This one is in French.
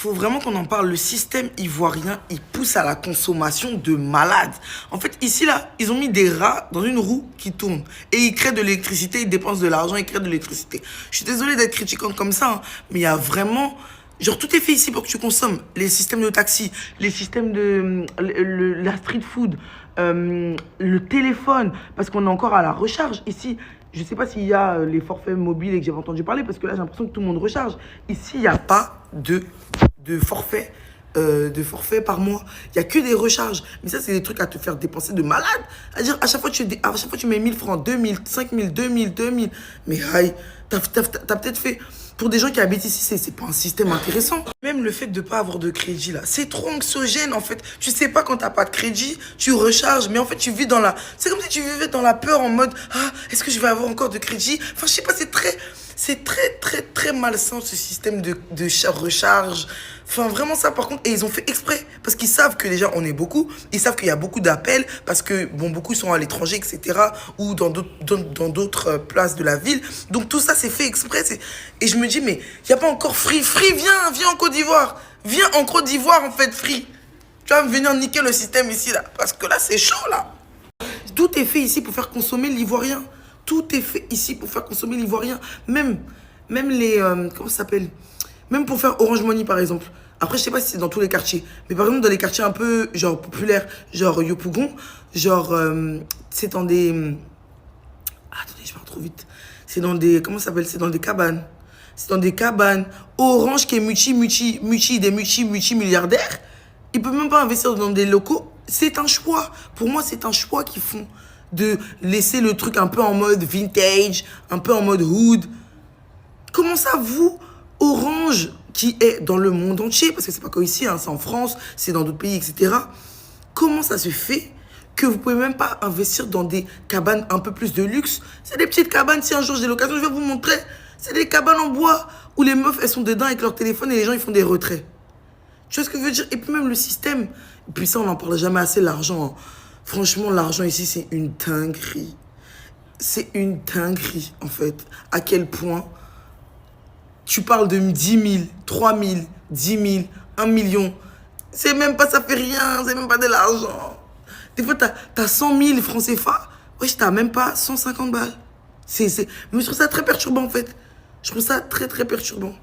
faut vraiment qu'on en parle. Le système ivoirien, il pousse à la consommation de malades. En fait, ici, là, ils ont mis des rats dans une roue qui tourne. Et ils créent de l'électricité, ils dépensent de l'argent, ils créent de l'électricité. Je suis désolé d'être critiquante comme ça, hein, mais il y a vraiment... Genre, tout est fait ici pour que tu consommes. Les systèmes de taxi, les systèmes de... la street food, le téléphone, parce qu'on est encore à la recharge. Ici, je ne sais pas s'il y a les forfaits mobiles et que j'ai entendu parler, parce que là, j'ai l'impression que tout le monde recharge. Ici, il n'y a pas de forfait. De forfait par mois. Il n'y a que des recharges. Mais ça, c'est des trucs à te faire dépenser de malade. C'est-à-dire, à chaque fois, tu mets 1000 francs, 2000, 5000, 2000, 2000. Mais aïe, t'as peut-être fait... Pour des gens qui habitent ici, c'est pas un système intéressant. Même le fait de ne pas avoir de crédit, là, c'est trop anxiogène, en fait. Tu sais pas quand t'as pas de crédit, tu recharges, mais en fait, tu vis dans la... C'est comme si tu vivais dans la peur en mode, ah, est-ce que je vais avoir encore de crédit? Enfin, je sais pas, c'est très malsain, ce système de recharge. Enfin, vraiment ça, par contre, et ils ont fait exprès, parce qu'ils savent que déjà, on est beaucoup, ils savent qu'il y a beaucoup d'appels, parce que, bon, beaucoup sont à l'étranger, etc., ou dans d'autres places de la ville. Donc, tout ça, c'est fait exprès. Et je me dis, mais il n'y a pas encore Free. Free, viens en Côte d'Ivoire. Viens en Côte d'Ivoire, en fait, Free. Tu vas venir niquer le système ici, là, parce que là, c'est chaud, là. Tout est fait ici pour faire consommer l'ivoirien. Tout est fait ici pour faire consommer l'ivoirien. Même les... comment ça s'appelle? Même pour faire Orange Money, par exemple. Après, je sais pas si c'est dans tous les quartiers. Mais par exemple, dans les quartiers un peu, genre, populaires, genre Yopougon, genre, c'est dans des... attendez, je parle trop vite. C'est dans des... Comment ça s'appelle? C'est dans des cabanes. C'est dans des cabanes. Orange qui est multi-milliardaires. Ils peuvent même pas investir dans des locaux. C'est un choix. Pour moi, c'est un choix qu'ils font. De laisser le truc un peu en mode vintage, un peu en mode hood. Comment ça, vous, Orange, qui est dans le monde entier, parce que c'est pas qu'ici, hein, c'est en France, c'est dans d'autres pays, etc. Comment ça se fait que vous pouvez même pas investir dans des cabanes un peu plus de luxe? C'est des petites cabanes, si un jour j'ai l'occasion, je vais vous montrer. C'est des cabanes en bois où les meufs, elles sont dedans avec leur téléphone et les gens, ils font des retraits. Tu vois ce que je veux dire? Et puis même le système, et puis ça, on n'en parle jamais assez, l'argent. Franchement, l'argent ici, c'est une dinguerie. C'est une dinguerie, en fait. À quel point tu parles de 10 000, 3 000, 10 000, 1 million. C'est même pas, ça fait rien, c'est même pas de l'argent. Des fois, t'as 100 000 francs CFA. Wesh, t'as même pas 150 balles. Mais je trouve ça très perturbant, en fait. Je trouve ça très perturbant.